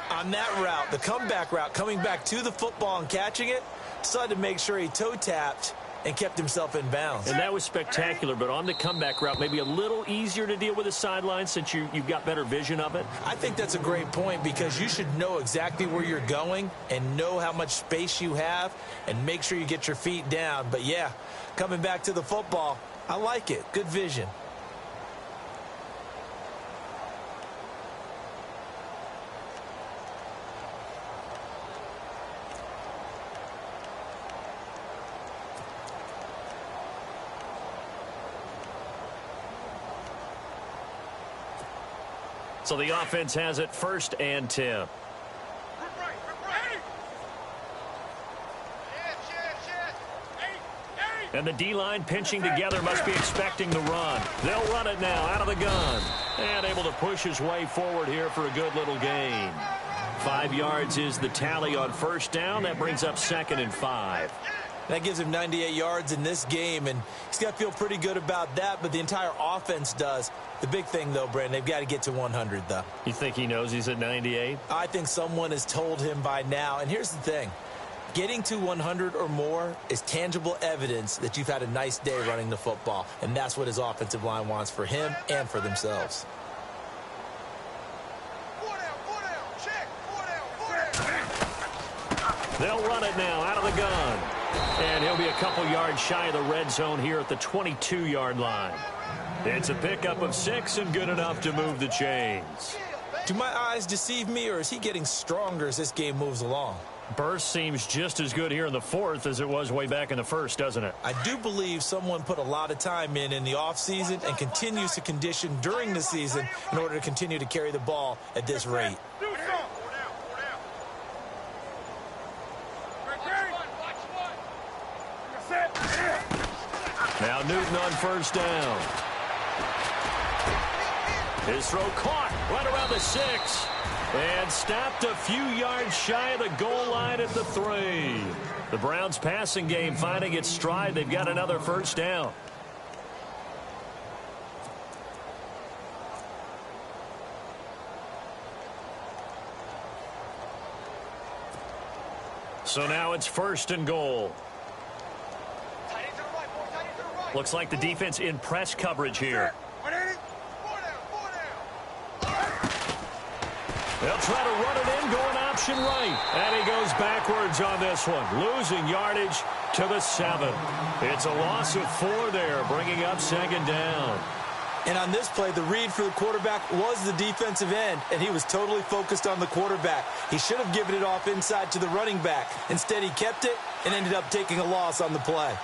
on that route, the comeback route, coming back to the football and catching it, decided to make sure he toe-tapped and kept himself in bounds.
And that was spectacular, but on the comeback route, maybe a little easier to deal with the sideline since you've got better vision of it?
I think that's a great point because you should know exactly where you're going and know how much space you have and make sure you get your feet down. But, yeah, coming back to the football, I like it. Good vision.
So the offense has it 1st and 10. And the D-line pinching together must be expecting the run. They'll run it now out of the gun. And able to push his way forward here for a good little gain. 5 yards is the tally on 1st down. That brings up 2nd and 5.
That gives him 98 yards in this game, and he's got to feel pretty good about that, but the entire offense does. The big thing, though, Brandon, they've got to get to 100, though.
You think he knows he's at 98?
I think someone has told him by now, and here's the thing. Getting to 100 or more is tangible evidence that you've had a nice day running the football, and that's what his offensive line wants for him and for themselves.
They'll run it now out of the gun. And he'll be a couple yards shy of the red zone here at the 22-yard line. It's a pickup of 6 and good enough to move the chains.
Do my eyes deceive me, or is he getting stronger as this game moves along?
Burst seems just as good here in the 4th as it was way back in the 1st, doesn't it?
I do believe someone put a lot of time in the offseason and continues to condition during the season in order to continue to carry the ball at this rate.
Now Newton on 1st down. His throw caught right around the 6. And stopped a few yards shy of the goal line at the 3. The Browns passing game finding its stride. They've got another 1st down. So now it's 1st and goal. Looks like the defense in press coverage here. They'll try to run it in, going option right. And he goes backwards on this one, losing yardage to the 7. It's a loss of 4 there, bringing up 2nd down.
And on this play, the read for the quarterback was the defensive end, and he was totally focused on the quarterback. He should have given it off inside to the running back. Instead, he kept it and ended up taking a loss on the play.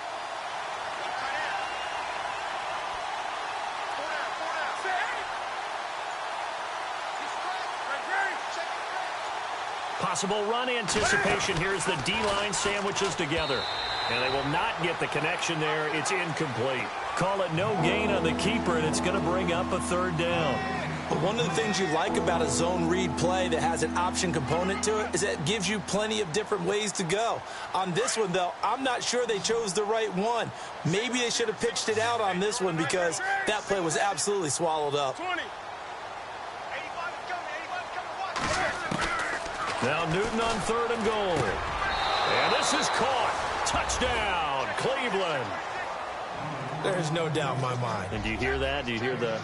Possible run anticipation here as the D-line sandwiches together. And they will not get the connection there. It's incomplete. Call it no gain on the keeper, and it's going to bring up a 3rd down.
But one of the things you like about a zone read play that has an option component to it is that it gives you plenty of different ways to go. On this one, though, I'm not sure they chose the right one. Maybe they should have pitched it out on this one because that play was absolutely swallowed up.
Now Newton on 3rd and goal. And this is caught. Touchdown, Cleveland.
There's no doubt in my mind.
And do you hear that? Do you hear the...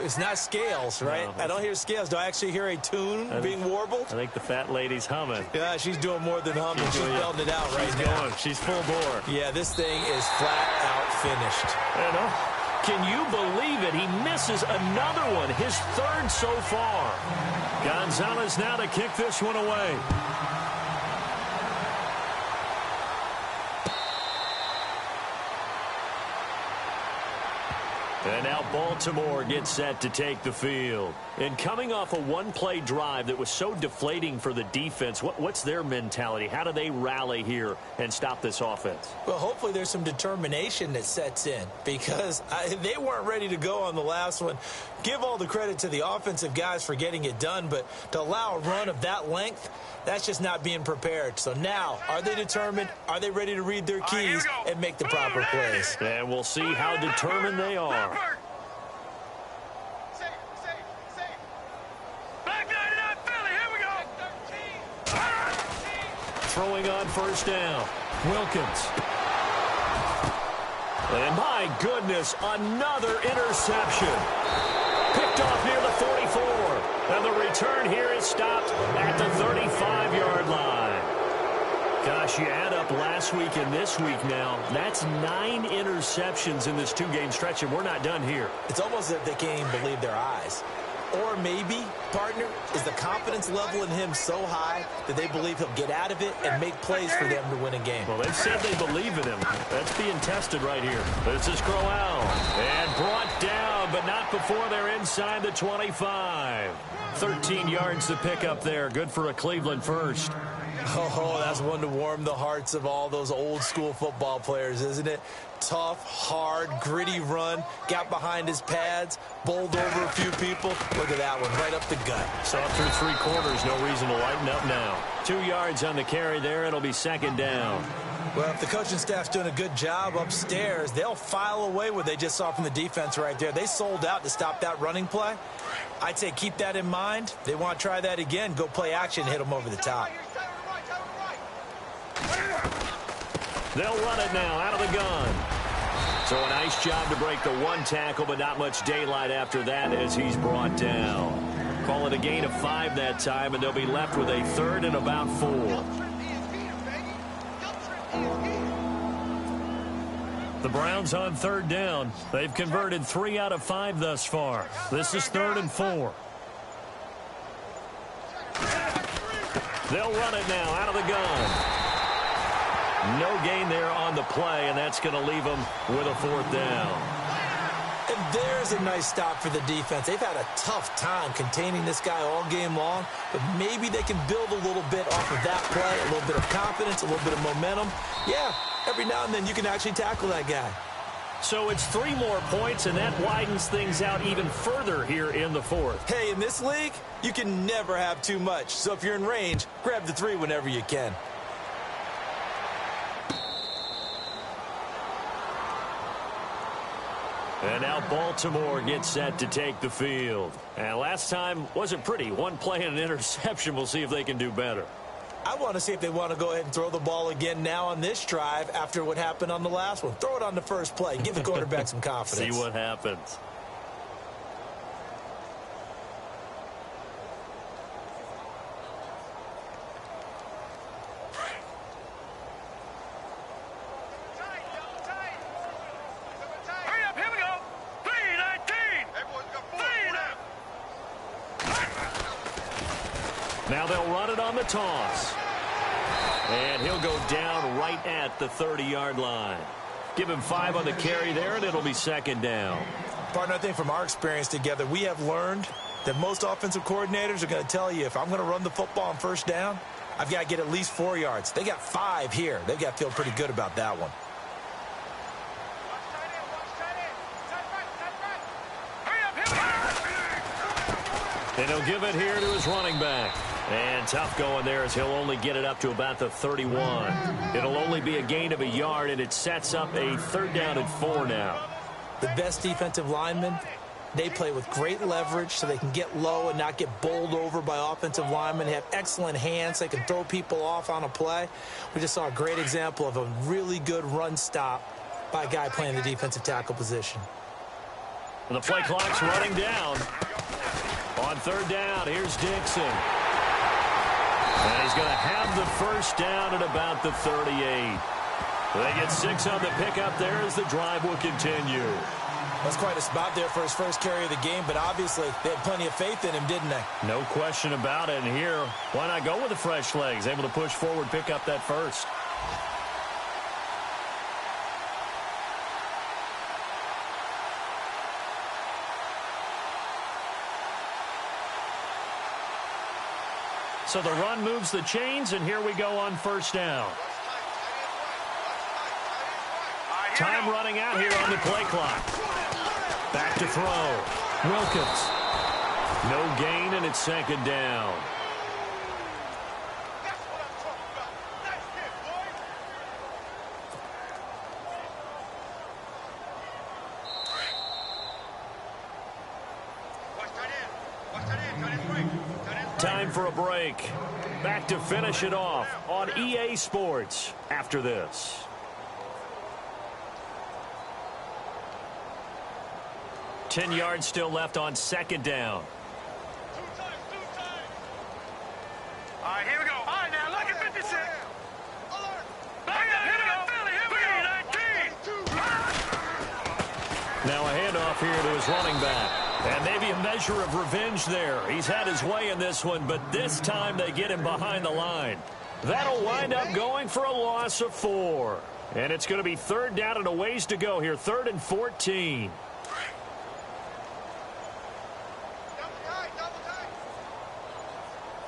It's not scales, right?
No.
I don't hear scales. Do I actually hear a tune being warbled?
I think the fat lady's humming.
Yeah, she's doing more than humming. She's belting it out right now.
Going. She's full bore.
Yeah, this thing is flat out finished.
Can you believe it? He misses another one, his 3rd so far. Gonzalez now to kick this one away. And now Baltimore gets set to take the field. And coming off a one-play drive that was so deflating for the defense, what's their mentality? How do they rally here and stop this offense?
Well, hopefully there's some determination that sets in because they weren't ready to go on the last one. Give all the credit to the offensive guys for getting it done, but to allow a run of that length, that's just not being prepared. So now, are they determined? Are they ready to read their keys and make the proper plays?
And we'll see how determined they are. Throwing on 1st down. Wilkins. And my goodness, another interception. Picked off near the 44. And the return here is stopped at the 35-yard line. Gosh, you add up last week and this week now. That's 9 interceptions in this 2-game stretch, and we're not done here.
It's almost as if they can't even believe their eyes. Or maybe, partner, is the confidence level in him so high that they believe he'll get out of it and make plays for them to win a game.
Well, they've said they believe in him. That's being tested right here. This is Crowell. And brought down, but not before they're inside the 25. 13 yards to pick up there. Good for a Cleveland first.
Oh, that's one to warm the hearts of all those old-school football players, isn't it? Tough, hard, gritty run, got behind his pads, bowled over a few people. Look at that one, right up the gut.
Saw through 3 quarters, no reason to lighten up now. 2 yards on the carry there, it'll be second down.
Well, if the coaching staff's doing a good job upstairs, they'll file away what they just saw from the defense right there. They sold out to stop that running play. I'd say keep that in mind. They want to try that again, go play action, hit them over the top.
They'll run it now out of the gun. So a nice job to break the 1 tackle, but not much daylight after that as he's brought down. Call it a gain of 5 that time, and they'll be left with a 3rd and about 4. The Browns on 3rd down. They've converted 3 out of 5 thus far. This is 3rd and 4. They'll run it now out of the gun. No gain there on the play, and that's going to leave them with a 4th down.
And there's a nice stop for the defense. They've had a tough time containing this guy all game long, but maybe they can build a little bit off of that play, a little bit of confidence, a little bit of momentum. Yeah, every now and then you can actually tackle that guy.
So it's 3 more points, and that widens things out even further here in the 4th.
Hey, in this league, you can never have too much. So if you're in range, grab the 3 whenever you can.
And now Baltimore gets set to take the field. And last time wasn't pretty. 1 play and an interception. We'll see if they can do better.
I want to see if they want to go ahead and throw the ball again now on this drive after what happened on the last one. Throw it on the first play. Give the quarterback some confidence.
See what happens. Now they'll run it on the toss. And he'll go down right at the 30-yard line. Give him 5 on the carry there, and it'll be second down.
Partner, I think from our experience together, we have learned that most offensive coordinators are going to tell you, if I'm going to run the football on first down, I've got to get at least 4 yards. They got 5 here. They've got to feel pretty good about that one.
And he'll give it here to his running back. And tough going there as he'll only get it up to about the 31. It'll only be a gain of a yard, and it sets up a 3rd down and 4 now.
The best defensive linemen, they play with great leverage so they can get low and not get bowled over by offensive linemen. They have excellent hands. They can throw people off on a play. We just saw a great example of a really good run stop by a guy playing the defensive tackle position.
And the play clock's running down. On 3rd down, here's Dixon. And he's going to have the first down at about the 38. They get 6 on the pickup there as the drive will continue.
That's quite a spot there for his first carry of the game, but obviously they had plenty of faith in him, didn't they?
No question about it. And here, why not go with the fresh legs? Able to push forward, pick up that first. So the run moves the chains, and here we go on first down. Time running out here on the play clock. Back to throw. Wilkins. No gain, and it's second down. Time for a break. Back to finish it off on EA Sports after this. 10 yards still left on second down.
All right, here we go. All right, now look at 56. Back up, here we go. Philly, here we go. 19.
Now a handoff here to his running back. And maybe a measure of revenge there. He's had his way in this one, but this time they get him behind the line. That'll wind up going for a loss of 4. And it's going to be third down and a ways to go here. 3rd and 14.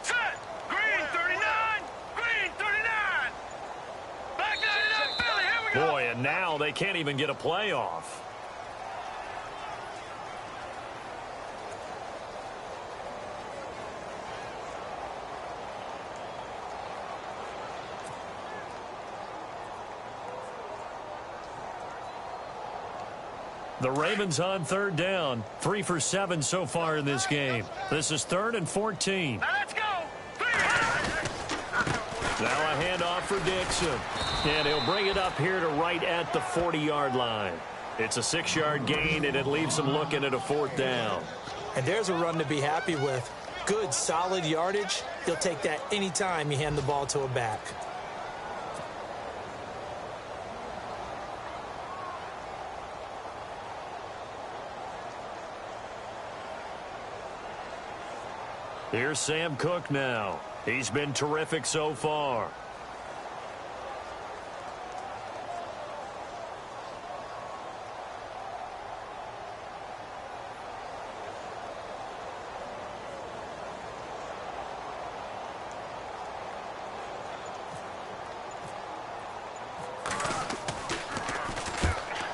Set. Green 39. Green 39. Back 99, Philly, here we go.
Boy, and now they can't even get a playoff. The Ravens on third down. 3 for 7 so far in this game. This is 3rd and 14.
Now let's go.
Now a handoff for Dixon. And he'll bring it up here to right at the 40-yard line. It's a 6-yard gain, and it leaves him looking at a 4th down.
And there's a run to be happy with. Good, solid yardage. He'll take that anytime you hand the ball to a back.
Here's Sam Cook now. He's been terrific so far.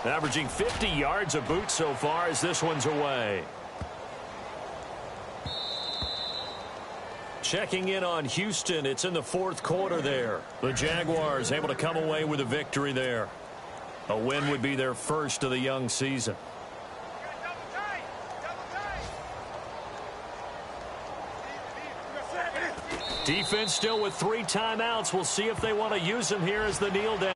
Averaging 50 yards a boot so far as this one's away. Checking in on Houston. It's in the 4th quarter there. The Jaguars able to come away with a victory there. A win would be their first of the young season. Defense still with 3 timeouts. We'll see if they want to use them here as the kneel down.